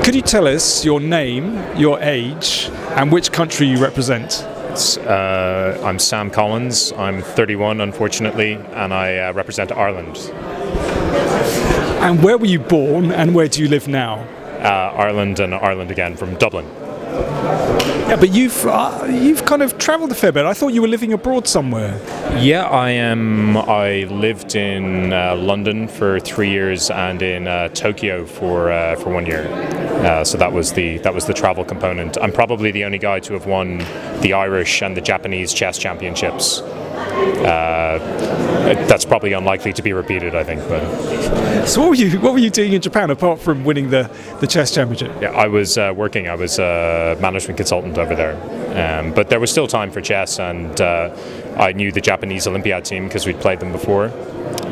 Could you tell us your name, your age, and which country you represent? I'm Sam Collins. I'm 31, unfortunately, and I represent Ireland. And where were you born, and where do you live now? Ireland and Ireland again, from Dublin. Yeah, but you've kind of travelled a fair bit. I thought you were living abroad somewhere. Yeah, I am. I lived in London for 3 years and in Tokyo for 1 year. So that was the travel component. I'm probably the only guy to have won the Irish and the Japanese chess championships. That's probably unlikely to be repeated, I think. But so what were you doing in Japan apart from winning the chess championship? Yeah, I was working. I was a management consultant over there, but there was still time for chess, and I knew the Japanese Olympiad team because we'd played them before,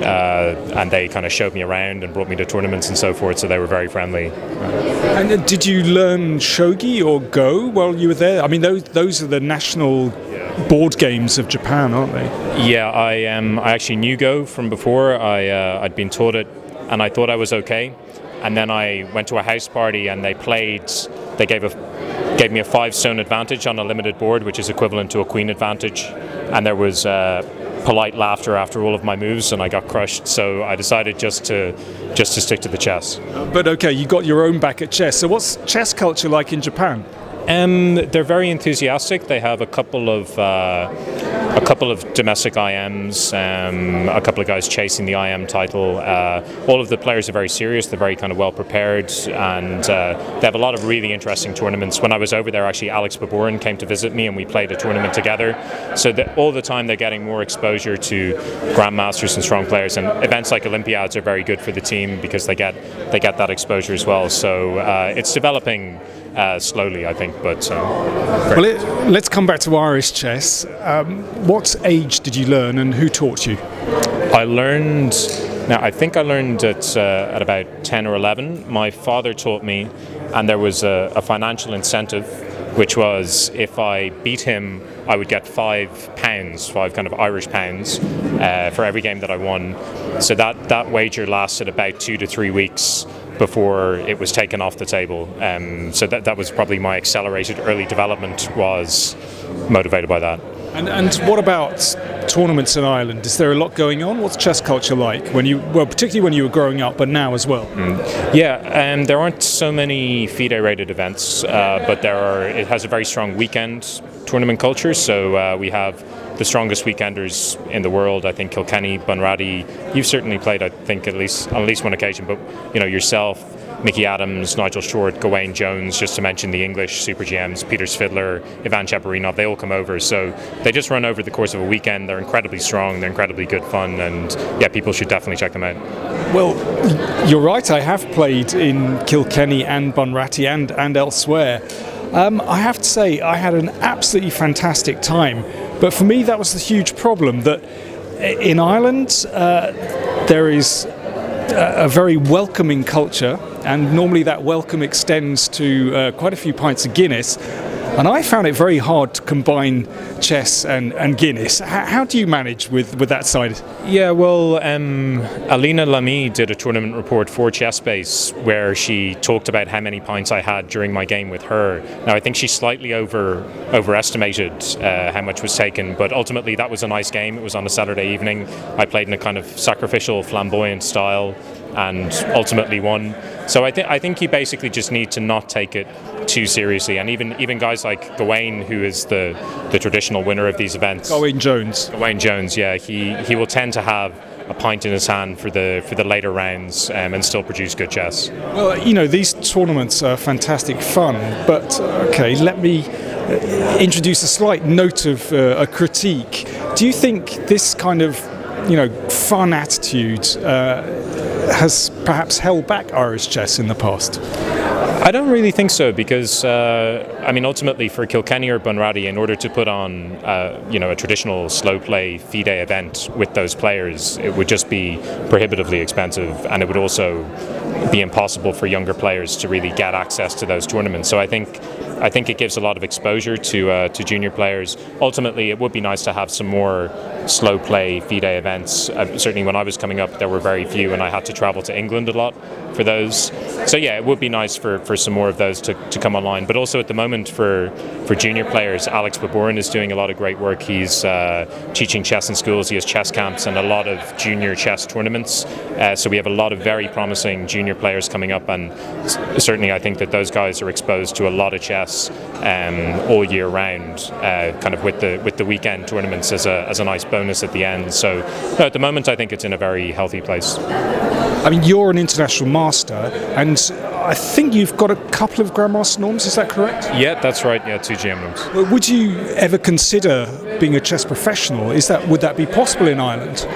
and they kind of showed me around and brought me to tournaments and so forth. So they were very friendly. And did you learn shogi or Go while you were there? I mean, those are the national board games of Japan, aren't they? Yeah, I actually knew Go from before. I'd been taught it, and I thought I was okay. And then I went to a house party, and they gave me a 5-stone advantage on a limited board, which is equivalent to a queen advantage. And there was polite laughter after all of my moves, and I got crushed. So I decided just to stick to the chess. But okay, you got your own back at chess. So what's chess culture like in Japan? They're very enthusiastic. They have a couple of domestic IMs, a couple of guys chasing the IM title. All of the players are very serious. They're very kind of well prepared, and they have a lot of really interesting tournaments. When I was over there, actually, Alex Baburin came to visit me, and we played a tournament together. So all the time, they're getting more exposure to grandmasters and strong players. And events like Olympiads are very good for the team because they get that exposure as well. So it's developing slowly, I think. But well, let's come back to Irish chess. What age did you learn, and who taught you? I think I learned at about 10 or 11. My father taught me, and there was a financial incentive, which was if I beat him, I would get £5 kind of Irish pounds, for every game that I won. So that wager lasted about 2 to 3 weeks before it was taken off the table. So that was probably my accelerated early development, was motivated by that. And what about tournaments in Ireland? Is there a lot going on? What's chess culture like particularly when you were growing up, but now as well? Yeah, there aren't so many FIDE rated events, but it has a very strong weekend tournament culture. So we have the strongest weekenders in the world. I think Kilkenny, Bunratty. You've certainly played, I think, on at least one occasion. But yourself, Mickey Adams, Nigel Short, Gawain Jones, just to mention the English Super GMs, Peter Svidler, Ivan Cheparinov, they all come over. So they just run over the course of a weekend. They're incredibly strong. They're incredibly good fun, and yeah, people should definitely check them out. Well, you're right. I have played in Kilkenny and Bunratty and elsewhere. I have to say, I had an absolutely fantastic time. But for me, that was the huge problem, that in Ireland, there is a very welcoming culture, and normally that welcome extends to quite a few pints of Guinness. And I found it very hard to combine chess and Guinness. How do you manage with that side? Yeah, well, Alina Lamy did a tournament report for ChessBase where she talked about how many pints I had during my game with her. Now, I think she slightly overestimated how much was taken, but ultimately that was a nice game. It was on a Saturday evening. I played in a kind of sacrificial, flamboyant style and ultimately won. So I think you basically just need to not take it too seriously, and even guys like Gawain, who is the traditional winner of these events. Gawain Jones, yeah, he will tend to have a pint in his hand for the later rounds, and still produce good chess. Well, these tournaments are fantastic fun, but okay, let me introduce a slight note of a critique. Do you think this kind of fun attitude has perhaps held back Irish chess in the past? I don't really think so, because ultimately for Kilkenny or Bunratty, in order to put on a traditional slow play FIDE event with those players, it would just be prohibitively expensive, and it would also be impossible for younger players to really get access to those tournaments. So I think it gives a lot of exposure to junior players. Ultimately, it would be nice to have some more slow play FIDE events. Certainly when I was coming up, there were very few, and I had to travel to England a lot for those. So yeah, it would be nice for some more of those to come online. But also at the moment for junior players, Alex Baburin is doing a lot of great work. He's teaching chess in schools. He has chess camps and a lot of junior chess tournaments. So we have a lot of very promising junior players coming up, and certainly I think that those guys are exposed to a lot of chess all year round, kind of with the weekend tournaments as a nice bonus at the end. So no, at the moment I think it's in a very healthy place. I mean, you're an international master, and I think you've got a couple of Grandmaster norms, is that correct? Yeah, that's right, yeah, 2 GM norms. Would you ever consider being a chess professional? Would that be possible in Ireland?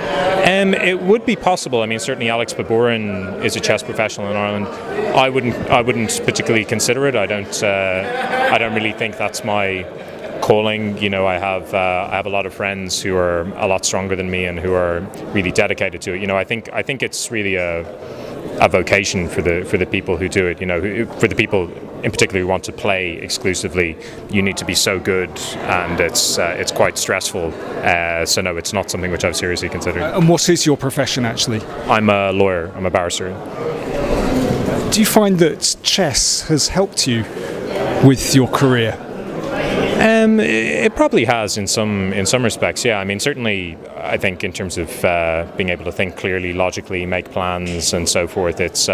It would be possible. I mean, certainly Alex Baburin is a chess professional in Ireland. I wouldn't particularly consider it. I don't really think that's my calling. You know, I have a lot of friends who are a lot stronger than me and who are really dedicated to it. You know, I think it's really a vocation for the people who do it. You know, for the people in particular who want to play exclusively, you need to be so good, and it's quite stressful. So no, it's not something which I've seriously considered. And what is your profession actually? I'm a lawyer. I'm a barrister. Do you find that chess has helped you with your career? It probably has in some respects, yeah. I mean, certainly I think in terms of being able to think clearly, logically, make plans and so forth, it's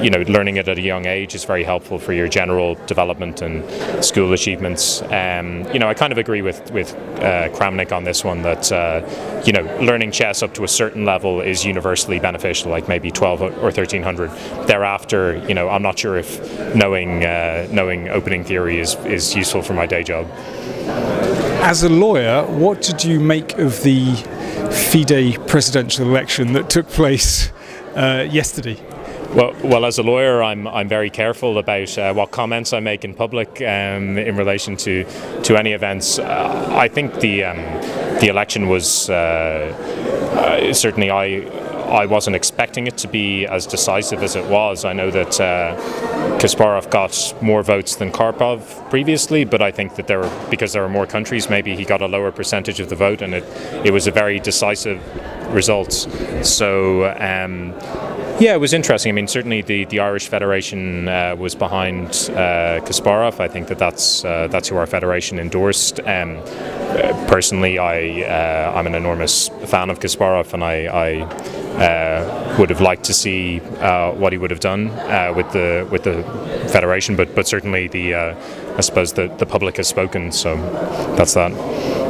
you know, learning it at a young age is very helpful for your general development and school achievements. You know, I kind of agree with Kramnik on this one, that you know, learning chess up to a certain level is universally beneficial, like maybe 12 or 1300. Thereafter, you know, I'm not sure if knowing opening theory is useful for my day job. As a lawyer, what did you make of the FIDE presidential election that took place yesterday? Well, as a lawyer, I'm very careful about what comments I make in public in relation to any events. I think the election was certainly I wasn't expecting it to be as decisive as it was. I know that Kasparov got more votes than Karpov previously, but I think that because there were more countries, maybe he got a lower percentage of the vote, and it was a very decisive result. So yeah, it was interesting. I mean, certainly the Irish Federation was behind Kasparov. I think that's who our federation endorsed. Personally, I'm an enormous fan of Kasparov, and I would have liked to see what he would have done with the federation. But certainly I suppose the public has spoken. So that's that.